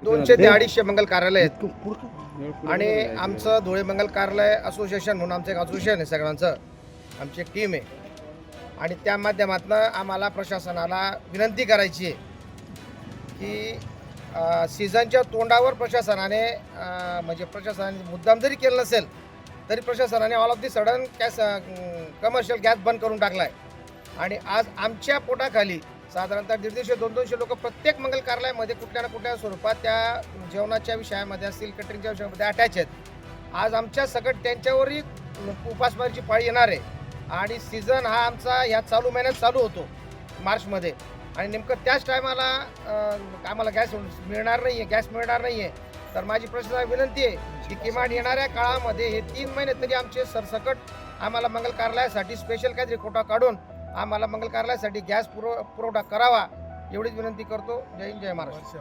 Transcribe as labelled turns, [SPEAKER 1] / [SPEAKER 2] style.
[SPEAKER 1] 200 ते 250 मंगल कार्यालय आहेत आणि आमचं धुळे मंगल कार्यालय असोसिएशन म्हणून आमचं एक असोसिएशन आहे सगळ्यांचं, आमची एक टीम आहे आणि त्या माध्यमातून आम्हाला प्रशासनाला विनंती करायची आहे की सीझनच्या तोंडावर प्रशासनाने म्हणजे प्रशासनाने मुद्दाम जरी केलं नसेल तरी प्रशासनाने all of the sudden commercial gas बंद करून टाकला आहे आणि आज आमच्या पोटाखाली साधारणतः 150-200 लोक प्रत्येक मंगल कार्यालयामध्ये कुठल्या ना कुठल्या स्वरूपात त्या जेवणाच्या विषयामध्ये असतील, कॅटरिंगच्या विषयामध्ये अटॅच आहेत. आज आमच्या सकट त्यांच्यावरही उपासमारीची पाळी येणार आहे आणि सीझन हा आमचा ह्या चालू महिन्यात चालू होतो मार्चमध्ये आणि नेमकं त्याच टायमाला आम्हाला गॅस मिळणार नाही आहे, गॅस मिळणार नाही आहे. तर माझी प्रशासनाला विनंती आहे की किमान येणाऱ्या काळामध्ये हे 3 महिने तरी आमचे सरसकट आम्हाला मंगल कार्यालयासाठी स्पेशल काहीतरी कोटा काढून आम्हाला मंगल कार्यालयासाठी गॅस पुरवठा करावा एवढीच विनंती करतो. जय हिंद, जय महाराष्ट्र.